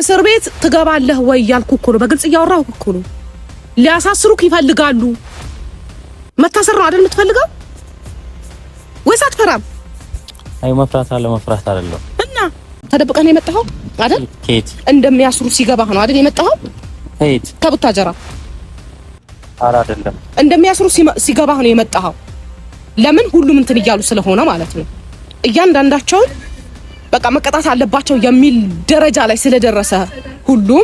እስር ቤት ትገባለህ ወይ ያልኩ እኮ ነው። በግልጽ እያወራሁ እኮ ነው። ሊያሳስሩክ ይፈልጋሉ። መታሰር ነው አይደል የምትፈልገው? ወይስ አትፈራም? አይ መፍራት አይደለም። እና ተደብቀህ ነው የመጣኸው አይደል? ኬት እንደሚያስሩ ሲገባህ ነው አይደል የመጣኸው? ኬት ከቡታጀራ አይደለም። እንደሚያስሩ ሲገባህ ነው የመጣኸው። ለምን ሁሉም እንትን እያሉ ስለሆነ ማለት ነው። እያንዳንዳቸው በቃ መቀጣት አለባቸው የሚል ደረጃ ላይ ስለደረሰ ሁሉም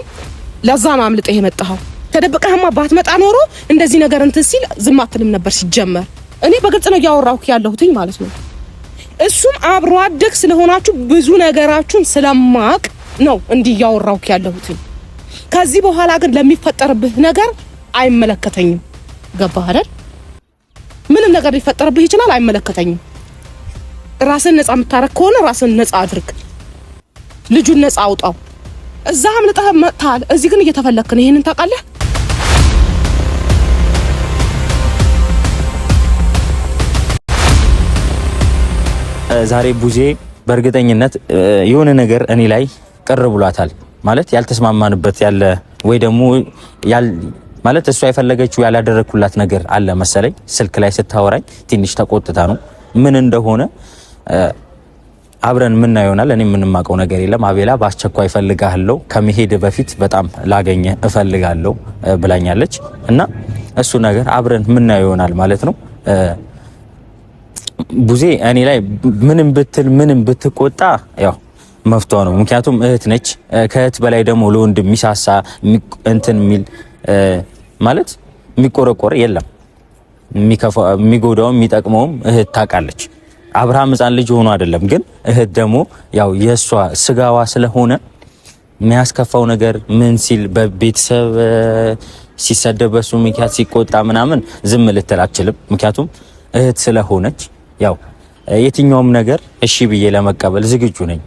ለዛ ነው አምልጠህ የመጣኸው። ተደብቀህማ ባትመጣ ኖሮ እንደዚህ ነገር እንትን ሲል ዝም አትልም ነበር ሲጀመር። እኔ በግልጽ ነው ያወራሁት ያለሁትኝ ማለት ነው። እሱም አብሮ አደግ ስለሆናችሁ ብዙ ነገራችሁን ስለማቅ ነው እንዲህ ያወራሁት ያለሁትኝ። ከዚህ በኋላ ግን ለሚፈጠርብህ ነገር አይመለከተኝም። ገባህ አይደል? ምንም ነገር ሊፈጠርብህ ይችላል፣ አይመለከተኝም። ራስን ነፃ የምታረግ ከሆነ ራስን ነፃ አድርግ። ልጁን ነፃ አውጣው። እዛ አምልጠህ መጥተሃል፣ እዚህ ግን እየተፈለክ ነው። ይሄንን ታውቃለህ? ዛሬ ቡዜ በእርግጠኝነት የሆነ ነገር እኔ ላይ ቅር ብሏታል። ማለት ያልተስማማንበት ያለ ወይ ደግሞ ማለት እሷ የፈለገችው ያላደረኩላት ነገር አለ መሰለኝ። ስልክ ላይ ስታወራኝ ትንሽ ተቆጥታ ነው። ምን እንደሆነ አብረን ምን ይሆናል። እኔ የምንማቀው ነገር የለም። አቤላ በአስቸኳይ እፈልጋለሁ፣ ከመሄድ በፊት በጣም ላገኘ እፈልጋለሁ ብላኛለች እና እሱ ነገር አብረን ምን ይሆናል ማለት ነው። ቡዜ እኔ ላይ ምንም ብትቆጣ ያው መፍቷ ነው። ምክንያቱም እህት ነች። ከእህት በላይ ደግሞ ለወንድ የሚሳሳ እንትን የሚል ማለት የሚቆረቆር የለም። የሚጎዳውም የሚጠቅመውም እህት ታውቃለች። አብርሃም ሕፃን ልጅ ሆኖ አይደለም፣ ግን እህት ደግሞ ያው የሷ ስጋዋ ስለሆነ የሚያስከፋው ነገር ምን ሲል በቤተሰብ ሲሰደብ በሱ ምክንያት ሲቆጣ ምናምን ዝም ልትል አትችልም። ምክንያቱም እህት ስለሆነች ያው የትኛውም ነገር እሺ ብዬ ለመቀበል ዝግጁ ነኝ።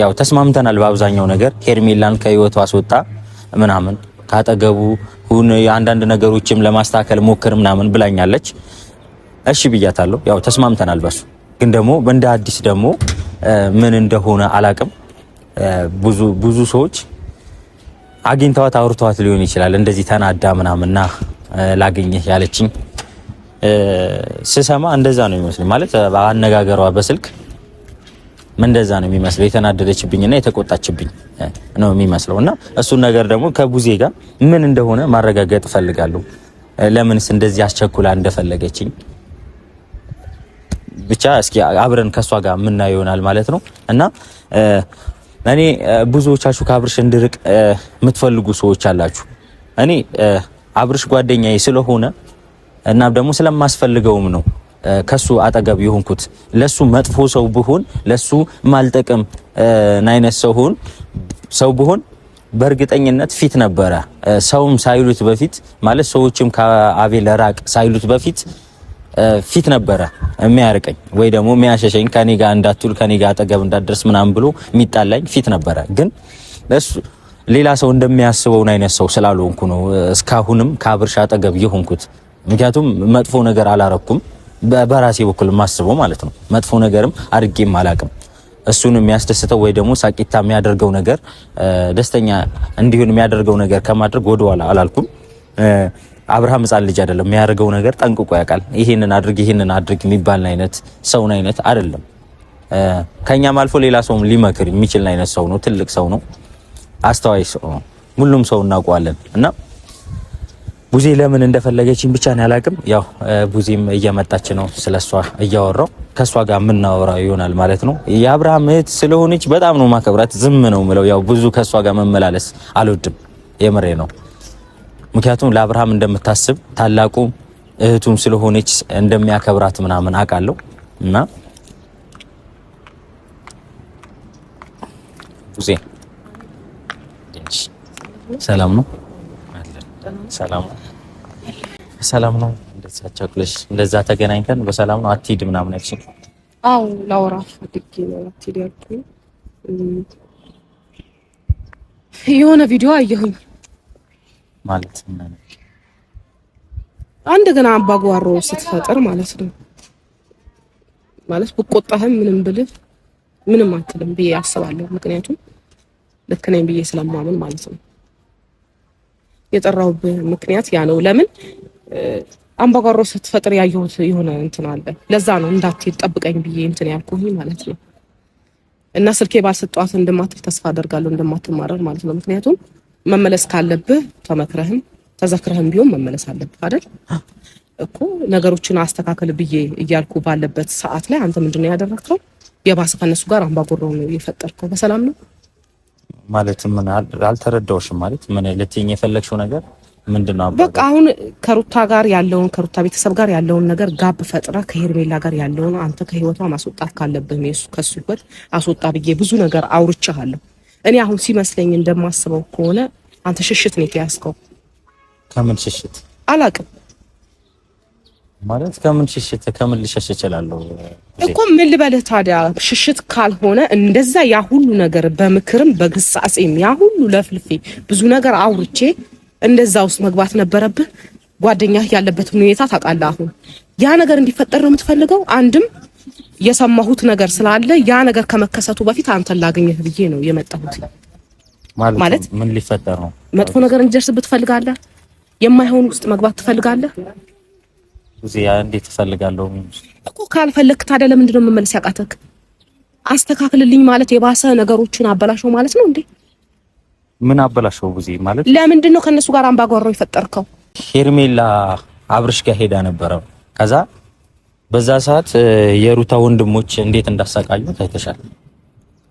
ያው ተስማምተናል በአብዛኛው ነገር። ሄርሜላን ከህይወቷ አስወጣ ምናምን ካጠገቡ ሁን አንዳንድ ነገሮችም ለማስተካከል ሞክር ምናምን ብላኛለች። እሺ ብያታለሁ። ያው ተስማምተናል በሱ። ግን ደግሞ እንደ አዲስ ደግሞ ምን እንደሆነ አላቅም። ብዙ ሰዎች አግኝተዋት አውርተዋት ሊሆን ይችላል እንደዚህ ተናዳ ምናምንና ላገኘህ ያለችኝ ስሰማ እንደዛ ነው የሚመስለኝ። ማለት በአነጋገሯ በስልክ እንደዛ ነው የሚመስለው። የተናደደችብኝና የተቆጣችብኝ ነው የሚመስለው። እና እሱን ነገር ደግሞ ከቡዜ ጋር ምን እንደሆነ ማረጋገጥ እፈልጋለሁ። ለምንስ እንደዚህ አስቸኩላ እንደፈለገችኝ ብቻ እስኪ አብረን ከሷ ጋር ምናየው ይሆናል ማለት ነው። እና እኔ ብዙዎቻችሁ ከአብርሽ እንድርቅ የምትፈልጉ ሰዎች አላችሁ። እኔ አብርሽ ጓደኛዬ ስለሆነ እና ደግሞ ስለማስፈልገውም ነው ከሱ አጠገብ የሆንኩት። ለሱ መጥፎ ሰው ብሆን ለሱ ማልጠቅም አይነት ሰው ብሆን በእርግጠኝነት ፊት ነበረ ሰውም ሳይሉት በፊት ማለት ሰዎችም ከአቤል ራቅ ሳይሉት በፊት ፊት ነበረ የሚያርቀኝ ወይ ደግሞ የሚያሸሸኝ ከኔ ጋር እንዳትውል ከኔ ጋር አጠገብ እንዳትደርስ ምናምን ብሎ የሚጣላኝ ፊት ነበረ። ግን ለሱ ሌላ ሰው እንደሚያስበው አይነት ሰው ስላልሆንኩ ነው እስካሁንም ከአብርሽ አጠገብ የሆንኩት። ምክንያቱም መጥፎ ነገር አላረኩም በራሴ በኩል ማስበው ማለት ነው። መጥፎ ነገርም አድርጌም አላቅም። እሱን የሚያስደስተው ወይ ደግሞ ሳቂታ የሚያደርገው ነገር ደስተኛ እንዲሆን የሚያደርገው ነገር ከማድረግ ወደኋላ አላልኩም። አብርሃም ሕፃን ልጅ አይደለም። የሚያደርገው ነገር ጠንቅቆ ያውቃል። ይሄንን አድርግ የሚባል አይነት ሰው አይነት አይደለም። ከኛም አልፎ ሌላ ሰውም ሊመክር የሚችል አይነት ሰው ነው። ትልቅ ሰው ነው። አስተዋይ ሰው ነው። ሁሉም ሰው እናውቀዋለን። እና ቡዜ ለምን እንደፈለገችኝ ብቻ ነው ያላቅም። ያው ቡዜም እየመጣች ነው። ስለሷ እያወራው ከሷ ጋር የምናወራው ይሆናል ማለት ነው። የአብርሃም እህት ስለሆነች በጣም ነው ማከብራት። ዝም ነው ምለው። ያው ብዙ ከሷ ጋር መመላለስ አልወድም። የምሬ ነው። ምክንያቱም ለአብርሃም እንደምታስብ ታላቁ እህቱም ስለሆነች እንደሚያከብራት ምናምን አውቃለሁ። እና ቡዜ ሰላም ነው? ሰላም ነው። እንደዛ ተገናኝተን በሰላም ነው አትሂድ ምናምን ያልሽኝ? አው ላውራ ፈልጌ ነው አትሂድ ያልኩኝ። የሆነ ቪዲዮ አየሁኝ ማለት አንድ ገና አባጓሮ ስትፈጥር ማለት ነው። ማለት ብቆጣህም ምንም ብልህ ምንም አትልም ብዬ አስባለሁ። ምክንያቱም ልክ ነኝ ብዬ ስለማምን ማለት ነው። የጠራሁብህ ምክንያት ያ ነው። ለምን አምባጓሮ ስትፈጥር ያየሁት የሆነ እንትን አለ። ለዛ ነው እንዳትሄድ ጠብቀኝ ብዬ እንትን ያልኩኝ ማለት ነው። እና ስልኬ ባልሰጧት እንደማትል ተስፋ አደርጋለሁ፣ እንደማትማረር ማለት ነው። ምክንያቱም መመለስ ካለብህ ተመክረህም ተዘክረህም ቢሆን መመለስ አለብህ አይደል እኮ። ነገሮችን አስተካከል ብዬ እያልኩ ባለበት ሰዓት ላይ አንተ ምንድነው ያደረግከው? የባሰ ከነሱ ጋር አምባጓሮ ነው የፈጠርከው። በሰላም ነው ማለት ምን አልተረዳውሽም። ማለት ምን ልትይኝ የፈለግሽው ነገር ምንድነው? በቃ አሁን ከሩታ ጋር ያለውን ከሩታ ቤተሰብ ጋር ያለውን ነገር ጋብ ፈጥራ ከሄርሜላ ጋር ያለውን አንተ ከህይወቷ ማስወጣት ካለብህ ከሱ ህይወት አስወጣ ብዬ ብዙ ነገር አውርቻለሁ። እኔ አሁን ሲመስለኝ እንደማስበው ከሆነ አንተ ሽሽት ነው የተያዝከው። ከምን ሽሽት አላውቅም። ማለት ከምን ሽሽት ከምን ልሸሽ እችላለሁ እኮ ምን ልበልህ ታዲያ? ሽሽት ካልሆነ እንደዛ ያ ሁሉ ነገር በምክርም በግሳጼም ያ ሁሉ ለፍልፌ ብዙ ነገር አውርቼ እንደዛ ውስጥ መግባት ነበረብህ። ጓደኛህ ያለበትን ሁኔታ ታውቃለህ። አሁን ያ ነገር እንዲፈጠር ነው የምትፈልገው። አንድም የሰማሁት ነገር ስላለ ያ ነገር ከመከሰቱ በፊት አንተን ላገኘህ ብዬ ነው የመጣሁት። ማለት ምን ሊፈጠር ነው? መጥፎ ነገር እንዲደርስብህ ትፈልጋለህ? የማይሆን ውስጥ መግባት ትፈልጋለህ? እዚያ እንዴት ትፈልጋለህ እኮ። ካልፈለክ ታዲያ ለምንድን ነው መመለስ ያቃተክ? አስተካክልልኝ ማለት የባሰ ነገሮችን አበላሽው ማለት ነው እንዴ? ምን አበላሽው ብዙ ማለት ለምንድን ነው ከነሱ ጋር አምባጓሮ የፈጠርከው? ሄርሜላ አብርሽ ጋር ሄዳ ነበረ። ከዛ በዛ ሰዓት የሩታ ወንድሞች እንዴት እንዳሰቃዩ ታይተሻል።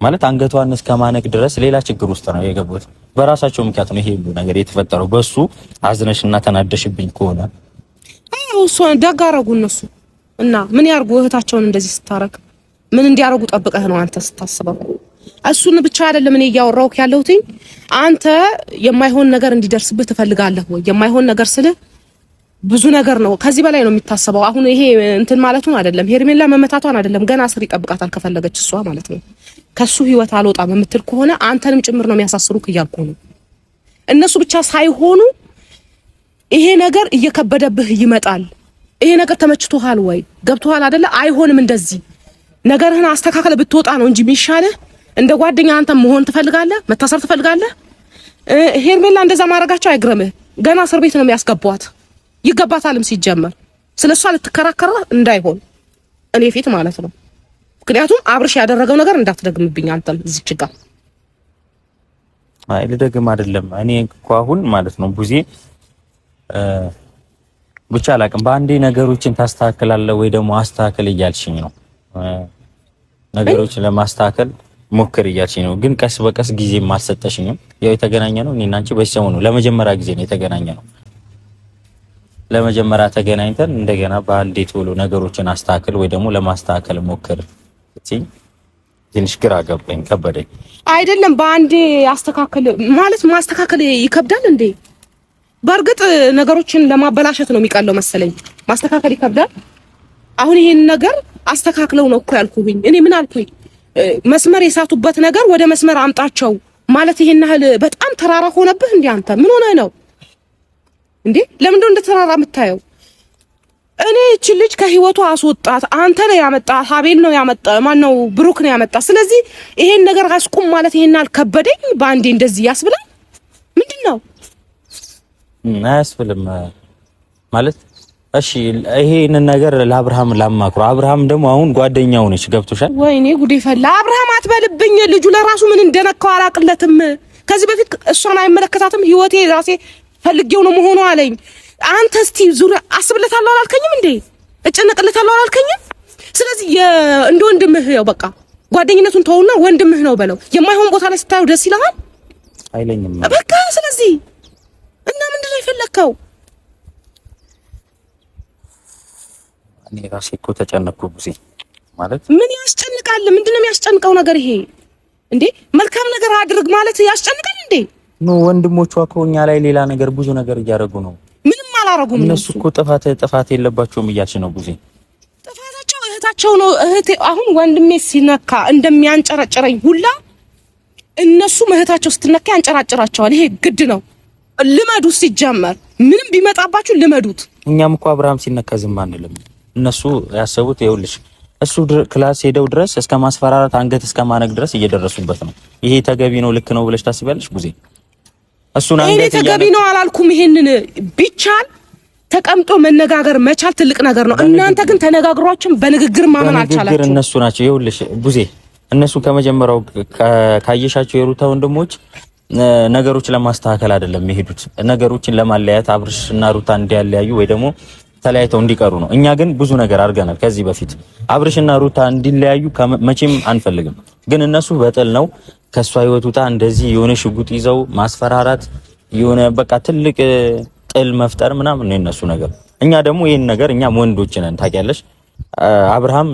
ማለት አንገቷን እስከ ማነቅ ድረስ ሌላ ችግር ውስጥ ነው የገቡት። በራሳቸው ምክንያት ነው ይሄ ሁሉ ነገር የተፈጠረው። በሱ አዝነሽና ተናደሽብኝ ከሆነ እሱ ደግ አደረጉ እነሱ። እና ምን ያርጉ? እህታቸውን እንደዚህ ስታረግ ምን እንዲያረጉ ጠብቀህ ነው አንተ ስታስበው? እሱን ብቻ አይደለም እኔ እያወራሁክ ያለሁት። አንተ የማይሆን ነገር እንዲደርስብህ ትፈልጋለህ ወይ? የማይሆን ነገር ስልህ ብዙ ነገር ነው። ከዚህ በላይ ነው የሚታሰበው። አሁን ይሄ እንትን ማለቱን አይደለም፣ ሄርሜላ መመታቷን አይደለም። ገና ስር ይጠብቃታል ከፈለገች እሷ ማለት ነው። ከሱ ህይወት አልወጣም የምትል ከሆነ አንተንም ጭምር ነው የሚያሳስሩክ እያልኩ ነው። እነሱ ብቻ ሳይሆኑ ይሄ ነገር እየከበደብህ ይመጣል። ይሄ ነገር ተመችቶሃል ወይ? ገብቶሃል አይደለ? አይሆንም። እንደዚህ ነገርህን አስተካክለ ብትወጣ ነው እንጂ የሚሻልህ። እንደ ጓደኛ አንተ መሆን ትፈልጋለህ? መታሰር ትፈልጋለህ? ሄርሜላ እንደዛ ማድረጋቸው አይግረምህ። ገና እስር ቤት ነው የሚያስገቧት። ይገባታልም ሲጀመር። ስለሷ ልትከራከራ እንዳይሆን እኔ ፊት ማለት ነው። ምክንያቱም አብርሽ ያደረገው ነገር እንዳትደግምብኝ አንተም እዚች ጋር። አይ ልደግም አይደለም። እኔ እኮ አሁን ማለት ነው ቡዜ ብቻ አላቅም። በአንዴ ነገሮችን ታስተካክላለህ ወይ ደግሞ አስተካክል እያልሽኝ ነው። ነገሮችን ለማስተካከል ሞክር እያልሽኝ ነው። ግን ቀስ በቀስ ጊዜ ማልሰጠሽኝም። ያው የተገናኘ ነው እኔና አንቺ በሰሞኑ ለመጀመሪያ ጊዜ ነው የተገናኘ ነው። ለመጀመሪያ ተገናኝተን እንደገና በአንዴ ቶሎ ነገሮችን አስተካክል ወይ ደግሞ ለማስተካከል ሞክር እቺኝ ትንሽ ግራ ገባኝ፣ ከበደኝ። አይደለም በአንዴ አስተካክል ማለት ማስተካከል ይከብዳል እንዴ? በእርግጥ ነገሮችን ለማበላሸት ነው የሚቀለው መሰለኝ። ማስተካከል ይከብዳል። አሁን ይሄን ነገር አስተካክለው ነው እኮ ያልኩኝ። እኔ ምን አልኩኝ? መስመር የሳቱበት ነገር ወደ መስመር አምጣቸው ማለት ይሄን ያህል በጣም ተራራ ሆነብህ እንዴ? አንተ ምን ሆነህ ነው እንዴ? ለምን እንደ ተራራ የምታየው? እኔ እቺ ልጅ ከህይወቷ አስወጣት። አንተ ነው ያመጣት፣ አቤል ነው ያመጣ፣ ማን ነው ብሩክ ነው ያመጣ። ስለዚህ ይሄን ነገር አስቁም ማለት ይሄን አልከበደኝ። ባንዴ እንደዚህ ያስብላል? ምንድነው? አያስብልም ማለት እሺ። ይሄንን ነገር ለአብርሃም ላማክሩ። አብርሃም ደግሞ አሁን ጓደኛው ነች። ገብቶሻል? ወይኔ ጉዴ ፈላ። አብርሃም አትበልብኝ። ልጁ ለራሱ ምን እንደነካው አላቅለትም። ከዚህ በፊት እሷን አይመለከታትም። ህይወቴ ራሴ ፈልጌው ነው መሆኑ አለኝ። አንተ እስቲ ዙሪያ አስብለታለሁ አላልከኝም እንዴ? እጨነቅለታለሁ አላልከኝም? ስለዚህ እንደ ወንድምህ ያው በቃ ጓደኝነቱን ተውና ወንድምህ ነው በለው። የማይሆን ቦታ ላይ ስታየው ደስ ይልሃል አይለኝም በቃ። ስለዚህ እና ምንድነው የፈለከው? እኔ ራሴ እኮ ተጨነቅኩ ቡዜ። ማለት ምን ያስጨንቃል? ምንድነው የሚያስጨንቀው ነገር ይሄ እንዴ? መልካም ነገር አድርግ ማለት ያስጨንቃል እንዴ? ኖ ወንድሞቿ እኮ እኛ ላይ ሌላ ነገር ብዙ ነገር እያደረጉ ነው። ምንም አላረጉም እነሱ እኮ ጥፋት የለባቸውም እያልሽ ነው ቡዜ። ጥፋታቸው እህታቸው ነው። እህቴ አሁን ወንድሜ ሲነካ እንደሚያንጨረጭረኝ ሁላ እነሱም እህታቸው ስትነካ ያንጨራጭራቸዋል። ይሄ ግድ ነው። ልመዱት። ሲጀመር ምንም ቢመጣባችሁ ልመዱት። እኛም እኮ አብርሃም ሲነካ ዝም አንልም። እነሱ ያሰቡት ይኸውልሽ እሱ ክላስ ሄደው ድረስ እስከ ማስፈራራት አንገት እስከ ማነቅ ድረስ እየደረሱበት ነው። ይሄ ተገቢ ነው ልክ ነው ብለሽ ታስቢያለሽ ቡዜ? እሱን አንገት ተገቢ ነው አላልኩም። ይሄንን ቢቻል ተቀምጦ መነጋገር መቻል ትልቅ ነገር ነው። እናንተ ግን ተነጋግሯችን በንግግር ማመን አልቻላችሁ። እነሱ ናቸው ይኸውልሽ ቡዜ፣ እነሱ ከመጀመሪያው ካየሻቸው የሩታ ወንድሞች ነገሮች ለማስተካከል አይደለም የሚሄዱት፣ ነገሮችን ለማለያየት አብርሽና ሩታ እንዲያለያዩ ወይ ደግሞ ተለያይተው እንዲቀሩ ነው። እኛ ግን ብዙ ነገር አድርገናል ከዚህ በፊት አብርሽና ሩታ እንዲለያዩ መቼም አንፈልግም። ግን እነሱ በጥል ነው ከሷ ህይወት ውጣ እንደዚህ የሆነ ሽጉጥ ይዘው ማስፈራራት የሆነ በቃ ትልቅ ጥል መፍጠር ምናምን ነው የነሱ ነገር። እኛ ደግሞ ይሄን ነገር እኛም ወንዶች ነን ታውቂያለሽ። አብርሃም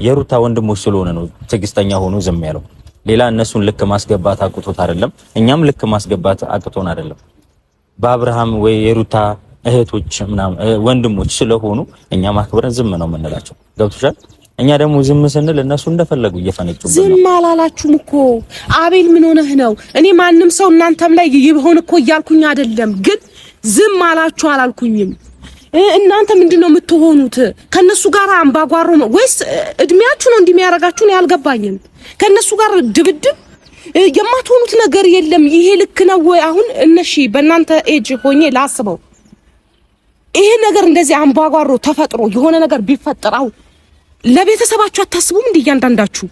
የሩታ ወንድሞች ስለሆነ ነው ትዕግስተኛ ሆኖ ዝም ያለው። ሌላ እነሱን ልክ ማስገባት አቅቶት አይደለም፣ እኛም ልክ ማስገባት አቅቶን አይደለም። በአብርሃም ወይ የሩታ እህቶች ምናምን ወንድሞች ስለሆኑ እኛ ማክበረን ዝም ነው የምንላቸው። ገብቶሻል? እኛ ደግሞ ዝም ስንል እነሱ እንደፈለጉ እየፈነጩብን ነው። ዝም አላላችሁም እኮ አቤል፣ ምን ሆነህ ነው? እኔ ማንም ሰው እናንተም ላይ ይሆን እኮ እያልኩኝ አይደለም፣ ግን ዝም አላችሁ አላልኩኝም። እናንተ ምንድነው የምትሆኑት? ከነሱ ጋር አምባጓሮ ነው ወይስ እድሜያችሁ ነው እንደሚያረጋችሁ ነው ያልገባኝም። ከነሱ ጋር ድብድብ የማትሆኑት ነገር የለም። ይሄ ልክ ነው ወይ? አሁን እነሺ በእናንተ ኤጅ ሆኜ ላስበው ይሄ ነገር እንደዚህ አምባጓሮ ተፈጥሮ የሆነ ነገር ቢፈጠራው ለቤተሰባችሁ አታስቡም እንዴ? እያንዳንዳችሁ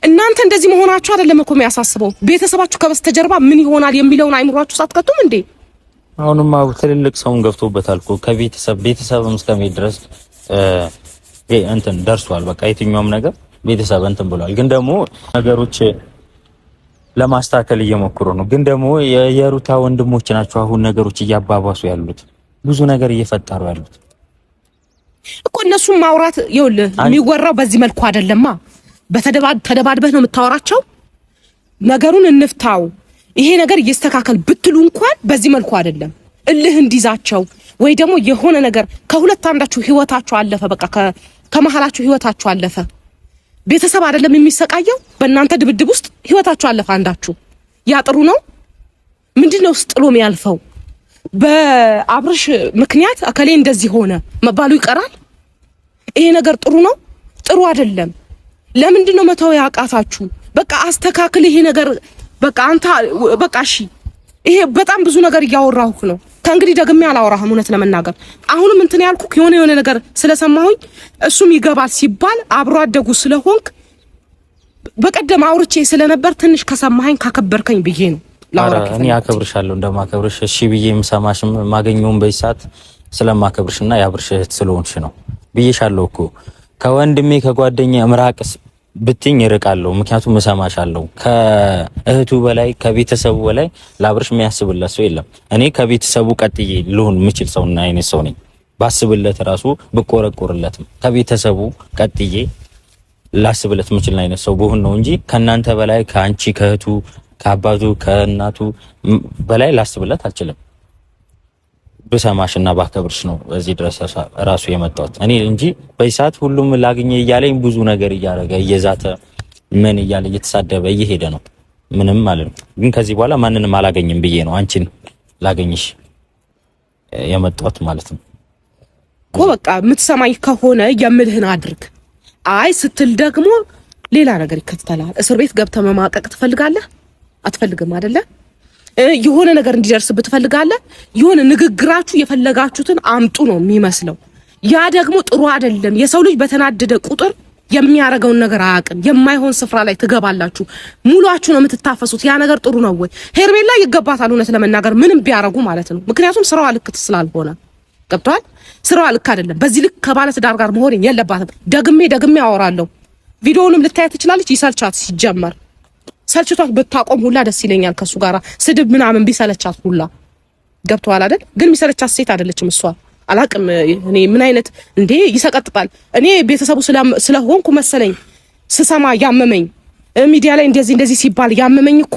እናንተ እንደዚህ መሆናችሁ አይደለም እኮ የሚያሳስበው፣ ቤተሰባችሁ ከበስተጀርባ ምን ይሆናል የሚለውን አይምሯችሁ ሳትከቱም እንዴ? አሁንማ ትልልቅ ሰውን ገፍቶበታል እኮ ቤተሰብም እስከሚሄድ ድረስ እንትን ደርሷል። በቃ የትኛውም ነገር ቤተሰብ እንትን ብሏል። ግን ደግሞ ነገሮች ለማስተካከል እየሞከሩ ነው። ግን ደግሞ የሩታ ወንድሞች ናቸው አሁን ነገሮች እያባባሱ ያሉት፣ ብዙ ነገር እየፈጠሩ ያሉት እኮ። እነሱም ማውራት ይኸውልህ የሚወራው በዚህ መልኩ አይደለማ። ተደባድበህ ነው የምታወራቸው። ነገሩን እንፍታው ይሄ ነገር እየስተካከል ብትሉ እንኳን በዚህ መልኩ አይደለም። እልህ እንዲዛቸው ወይ ደግሞ የሆነ ነገር ከሁለት አንዳችሁ ህይወታችሁ አለፈ፣ በቃ ከመሃላችሁ ህይወታችሁ አለፈ። ቤተሰብ አይደለም የሚሰቃየው በእናንተ ድብድብ ውስጥ ህይወታችሁ አለፈ አንዳችሁ። ያጥሩ ነው ምንድነው ጥሎ የሚያልፈው? በአብርሽ ምክንያት አከሌ እንደዚህ ሆነ መባሉ ይቀራል? ይሄ ነገር ጥሩ ነው? ጥሩ አይደለም። ለምንድነው መተው ያቃታችሁ? በቃ አስተካክል ይሄ ነገር በቃ አንተ በቃ እሺ። ይሄ በጣም ብዙ ነገር እያወራሁክ ነው። ከእንግዲህ ደግሜ አላወራህም። እውነት ለመናገር አሁንም እንትን ያልኩክ የሆነ ነገር ስለሰማሁኝ እሱም ይገባል ሲባል አብሮ አደጉ ስለሆንክ በቀደም አውርቼ ስለነበር ትንሽ ከሰማኸኝ ካከበርከኝ ብዬ ነው ላወራክ። እኔ አከብርሻለሁ እንደማከብርሽ እሺ ብዬ የምሰማሽም ማገኘውን በይሳት ስለማከብርሽና ያብርሽ እህት ስለሆንሽ ነው ብዬሻለሁ እኮ። ከወንድሜ ከጓደኛ ምራቅስ ብትኝ ይርቃለሁ፣ ምክንያቱም እሰማሻለሁ። ከእህቱ በላይ ከቤተሰቡ በላይ ለአብርሽ የሚያስብለት ሰው የለም። እኔ ከቤተሰቡ ቀጥዬ ልሆን የምችል ሰውና አይነት ሰው ነኝ። ባስብለት ራሱ ብቆረቆርለትም ከቤተሰቡ ቀጥዬ ላስብለት የምችል አይነት ሰው ብሆን ነው እንጂ ከናንተ በላይ ከአንቺ ከእህቱ ከአባቱ ከእናቱ በላይ ላስብለት አልችልም። በሰማሽና ባከብርሽ ነው እዚህ ድረስ ራሱ የመጣሁት እኔ እንጂ በይሳት ሁሉም ላግኘ እያለኝ ብዙ ነገር እያደረገ እየዛተ ምን እያለ እየተሳደበ እየሄደ ነው። ምንም ማለት ነው። ግን ከዚህ በኋላ ማንንም አላገኝም ብዬ ነው አንቺን ላገኝሽ የመጣሁት ማለት ነው እኮ። በቃ የምትሰማኝ ከሆነ የምልህን አድርግ። አይ ስትል ደግሞ ሌላ ነገር ይከተላል። እስር ቤት ገብተህ መማቀቅ ትፈልጋለህ? አትፈልግም አይደለ? የሆነ ነገር እንዲደርስብህ ትፈልጋለህ? የሆነ ንግግራችሁ የፈለጋችሁትን አምጡ ነው የሚመስለው። ያ ደግሞ ጥሩ አይደለም። የሰው ልጅ በተናደደ ቁጥር የሚያረጋውን ነገር አያውቅም። የማይሆን ስፍራ ላይ ትገባላችሁ። ሙሏችሁ ነው የምትታፈሱት። ያ ነገር ጥሩ ነው ወይ? ሄርሜላ ይገባታል እውነት ለመናገር ምንም ቢያረጉ ማለት ነው። ምክንያቱም ስራዋ ልክ ስላልሆነ ገብቷል። ስራዋ ልክ አይደለም። በዚህ ልክ ከባለ ትዳር ጋር መሆን የለባትም። ደግሜ አወራለሁ። ቪዲዮውንም ልታይ ትችላለች። ይሰልቻት ሲጀመር ሰልችቷት ብታቆም ሁላ ደስ ይለኛል። ከሱ ጋራ ስድብ ምናምን ቢሰለቻት ሁላ ገብቷል አይደል? ግን ቢሰለቻት ሴት አይደለችም እሷ። አላቅም እኔ ምን አይነት እንዴ ይሰቀጥጣል። እኔ ቤተሰቡ ስለሆንኩ መሰለኝ ስሰማ ያመመኝ ሚዲያ ላይ እንደዚህ ሲባል ያመመኝ እኮ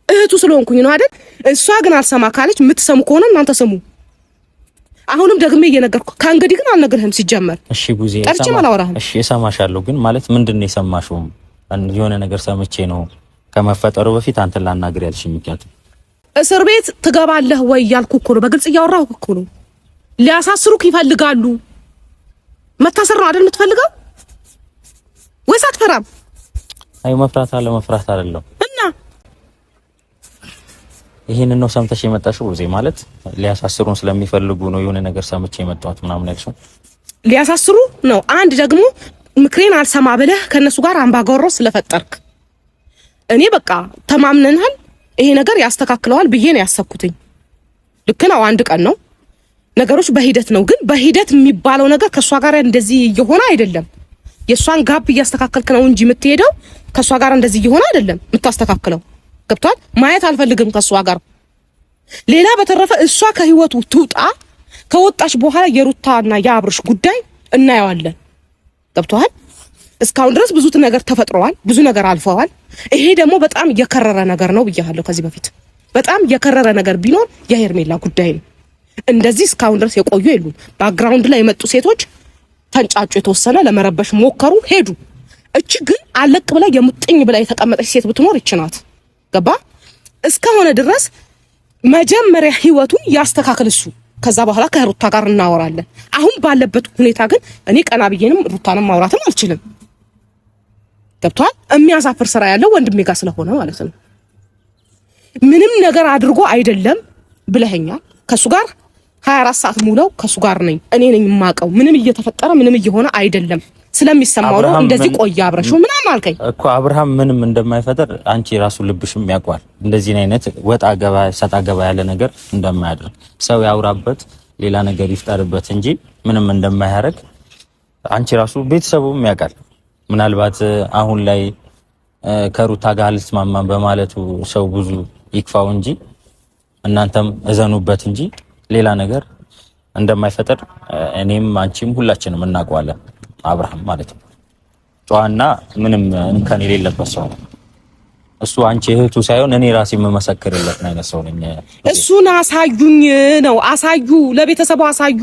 እህቱ ስለሆንኩኝ ነው አይደል? እሷ ግን አልሰማ ካለች የምትሰሙ ከሆነ እናንተ ስሙ። አሁንም ደግሜ እየነገርኩ ከእንግዲህ ግን አልነግርህም ሲጀመር። እሺ ቡዜ ጠርቼም አላወራህም። እሺ እሰማሻለሁ። ግን ማለት ምንድነው የሰማሽው? የሆነ ነገር ሰምቼ ነው ከመፈጠሩ በፊት አንተን ላናግር ያልሽኝ ምክንያት እስር ቤት ትገባለህ ወይ ያልኩ እኮ ነው። በግልጽ እያወራሁ እኮ ነው። ሊያሳስሩክ ይፈልጋሉ። መታሰር ነው አይደል የምትፈልገው? ወይስ አትፈራም? አይ መፍራት አይደለም። እና ይሄንን ነው ሰምተሽ የመጣሽው? ወዜ ማለት ሊያሳስሩን ስለሚፈልጉ ነው የሆነ ነገር ሰምቼ የመጣሁት ምናምን ያልሽው? ሊያሳስሩ ነው። አንድ ደግሞ ምክሬን አልሰማ ብለህ ከነሱ ጋር አምባጓሮ ስለፈጠርክ እኔ በቃ ተማምነናል፣ ይሄ ነገር ያስተካክለዋል ብዬ ነው ያሰብኩትኝ። ልክ ነው፣ አንድ ቀን ነው፣ ነገሮች በሂደት ነው። ግን በሂደት የሚባለው ነገር ከሷ ጋር እንደዚህ እየሆነ አይደለም። የሷን ጋብ እያስተካከልክ ነው እንጂ የምትሄደው ከሷ ጋር እንደዚህ እየሆነ አይደለም የምታስተካክለው። ገብቷል? ማየት አልፈልግም ከሷ ጋር ሌላ። በተረፈ እሷ ከህይወቱ ትውጣ። ከወጣች በኋላ የሩታና የአብርሽ ጉዳይ እናየዋለን። ገብቷል? እስካሁን ድረስ ብዙ ነገር ተፈጥሯል፣ ብዙ ነገር አልፈዋል። ይሄ ደግሞ በጣም የከረረ ነገር ነው ብያለሁ ከዚህ በፊት። በጣም የከረረ ነገር ቢኖር የሄርሜላ ጉዳይ ነው። እንደዚህ እስካሁን ድረስ የቆዩ የሉም። ባክግራውንድ ላይ የመጡ ሴቶች ተንጫጩ፣ የተወሰነ ለመረበሽ ሞከሩ፣ ሄዱ። እቺ ግን አለቅ ብላ የሙጥኝ ብላ የተቀመጠች ሴት ብትኖር ይችናት። ገባ? እስከሆነ ድረስ መጀመሪያ ህይወቱን ያስተካክል እሱ። ከዛ በኋላ ከሩታ ጋር እናወራለን። አሁን ባለበት ሁኔታ ግን እኔ ቀና ብዬንም ሩታንም ማውራትም አልችልም። ገብቷል? የሚያሳፍር ስራ ያለው ወንድሜ ጋር ስለሆነ ማለት ነው። ምንም ነገር አድርጎ አይደለም ብለኸኛል። ከሱ ጋር 24 ሰዓት ሙለው ከሱ ጋር ነኝ፣ እኔ ነኝ የማውቀው። ምንም እየተፈጠረ ምንም እየሆነ አይደለም፣ ስለሚሰማው ነው እንደዚህ ቆያ አብረሽው ምናምን አልከኝ እኮ። አብርሃም ምንም እንደማይፈጠር አንቺ ራሱ ልብሽም ያውቃል። እንደዚህ አይነት ወጣ ገባ ሰጣ ገባ ያለ ነገር እንደማያደርግ ሰው ያውራበት ሌላ ነገር ይፍጠርበት እንጂ ምንም እንደማያደርግ አንቺ ራሱ ቤተሰቡም ያውቃል። ምናልባት አሁን ላይ ከሩታ ጋር አልስማማም በማለቱ ሰው ብዙ ይክፋው እንጂ እናንተም እዘኑበት እንጂ ሌላ ነገር እንደማይፈጠር እኔም አንቺም ሁላችንም እናውቀዋለን። አብርሃም ማለት ነው ጨዋና ምንም እንከን የሌለበት ሰው ነው። እሱ አንቺ እህቱ ሳይሆን እኔ ራሴ የምመሰክርለት አይነት ሰው ነኝ። እሱን አሳዩኝ ነው፣ አሳዩ፣ ለቤተሰቡ አሳዩ።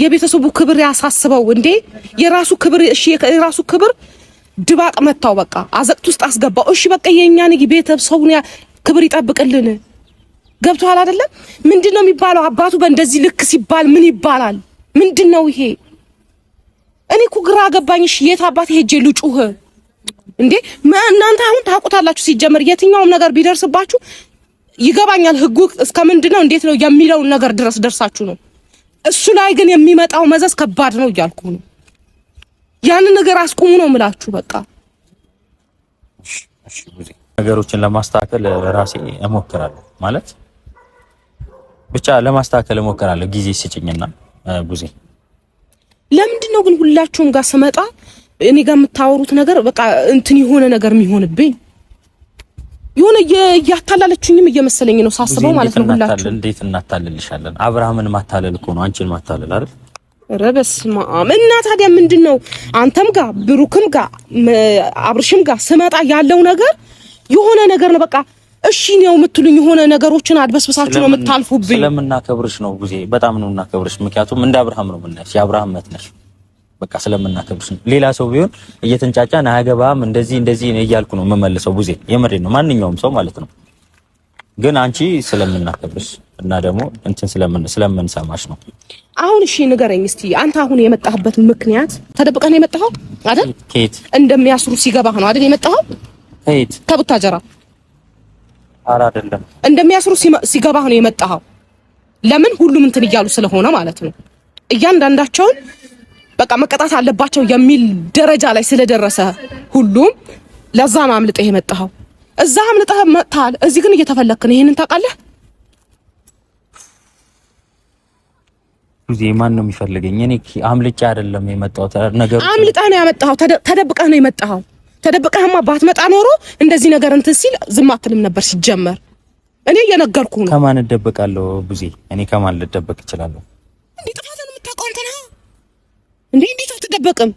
የቤተሰቡ ክብር ያሳስበው እንዴ? የራሱ ክብር እሺ፣ የራሱ ክብር ድባቅ መታው፣ በቃ አዘቅት ውስጥ አስገባው። እሺ በቃ የኛን ቤተሰቡን ክብር ይጠብቅልን። ገብቷል አይደለም? ምንድነው የሚባለው? አባቱ በእንደዚህ ልክ ሲባል ምን ይባላል? ምንድነው ይሄ? እኔ እኮ ግራ ገባኝ። እሺ የት አባቴ ሄጄ ልጩህ እንዴ? እናንተ አሁን ታውቁታላችሁ። ሲጀመር የትኛውም ነገር ቢደርስባችሁ ይገባኛል። ህጉ እስከ ምንድነው እንዴት ነው የሚለውን ነገር ድረስ ደርሳችሁ ነው። እሱ ላይ ግን የሚመጣው መዘዝ ከባድ ነው እያልኩ ነው። ያን ነገር አስቆሙ ነው የምላችሁ። በቃ እሺ ነገሮችን ለማስተካከል ራሴ እሞክራለሁ ማለት ብቻ ለማስተካከል እሞክራለሁ። ጊዜ ስጭኝና ቡዜ። ለምንድን ነው ግን ሁላችሁም ጋር ስመጣ እኔ ጋር የምታወሩት ነገር በቃ እንትን የሆነ ነገር የሚሆንብኝ? የሆነ እያታላለችኝም እየመሰለኝ ነው ሳስበው ማለት ነው። ሁላችሁ እንዴት እናታልልሻለን? አብርሃምን ማታለል እኮ ነው አንቺን ማታለል አይደል? ኧረ በስመ አብ። እና ታዲያ ምንድነው አንተም ጋር ብሩክም ጋር አብርሽም ጋር ስመጣ ያለው ነገር የሆነ ነገር ነው። በቃ እሺ ነው የምትሉኝ፣ የሆነ ነገሮችን አድበስብሳችሁ ነው የምታልፉብኝ። ስለምናከብርሽ ነው ጊዜ በጣም ነው እናከብርሽ። ምክንያቱም እንደ አብርሃም ነው የምናይሽ፣ የአብርሃም መት ነሽ። በቃ ስለምናከብርሽ ነው። ሌላ ሰው ቢሆን እየተንጫጫን አያገባም እንደዚህ እንደዚህ ነው እያልኩ ነው የምመልሰው። ቡዜ የምሬን ነው፣ ማንኛውም ሰው ማለት ነው። ግን አንቺ ስለምናከብርሽ እና ደግሞ እንትን ስለምንሰማሽ ነው። አሁን እሺ ንገረኝ እስቲ፣ አንተ አሁን የመጣህበት ምክንያት ተደብቀህ ነው የመጣኸው አይደል? ከየት እንደሚያስሩ ሲገባህ ነው አይደል የመጣኸው? ከየት? ከቡታጀራ። ኧረ አይደለም፣ እንደሚያስሩ ሲገባህ ነው የመጣኸው። ለምን? ሁሉም እንትን እያሉ ስለሆነ ማለት ነው። እያንዳንዳቸውን በቃ መቀጣት አለባቸው የሚል ደረጃ ላይ ስለደረሰ ሁሉም ለዛ ነው አምልጠህ የመጣኸው። እዛ አምልጠህ መጥተሃል፣ እዚህ ግን እየተፈለክ ነው። ይሄንን ታውቃለህ? ጊዜ ማን ነው የሚፈልገኝ? እኔ አምልጬ አይደለም የመጣሁት። ነገር አምልጠህ ነው ያመጣኸው። ተደብቀህ ነው የመጣኸው። ተደብቀህማ ባትመጣ ኖሮ እንደዚህ ነገር እንትን ሲል ዝም አትልም ነበር። ሲጀመር እኔ እየነገርኩህ ነው። ከማን እደበቃለሁ? ቡዜ እኔ ከማን ልደበቅ እችላለሁ? እንዴ ጥፋትን የምታውቀው አንተ ነህ እንዴ? እንዴት አትደበቅም?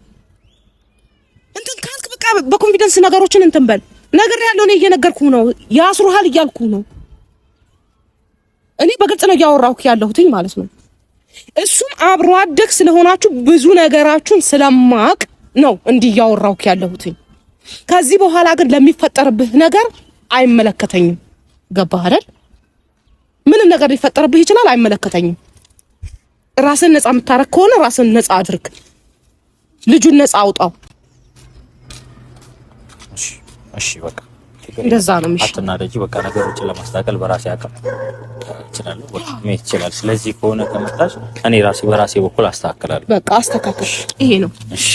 እንትን ካልክ በቃ በኮንፊደንስ ነገሮችን እንትን በል። ነገር ያለው እኔ እየነገርኩህ ነው። ያስሩሃል እያልኩህ ነው። እኔ በግልጽ ነው እያወራሁህ ያለሁትኝ ማለት ነው። እሱም አብሮ አደግ ስለሆናችሁ ብዙ ነገራችሁን ስለማቅ ነው እንዲህ እያወራሁህ ያለሁትኝ። ከዚህ በኋላ ግን ለሚፈጠርብህ ነገር አይመለከተኝም። ገባህ አይደል? ምንም ነገር ሊፈጠርብህ ይችላል፣ አይመለከተኝም። ራስን ነፃ የምታረግ ከሆነ ራስን ነፃ አድርግ። ልጁን ነፃ አውጣው። እሺ በቃ እንደዛ ነው የሚሻለው። አትናደጂ። በቃ ነገሮችን ለማስተካከል በራሴ አቅም እችላለሁ። በቃ መሄድ ይችላል። ስለዚህ ከሆነ ከመጣሽ እኔ ራሴ በራሴ በኩል አስተካክላለሁ። በቃ አስተካክል። ይሄ ነው። እሺ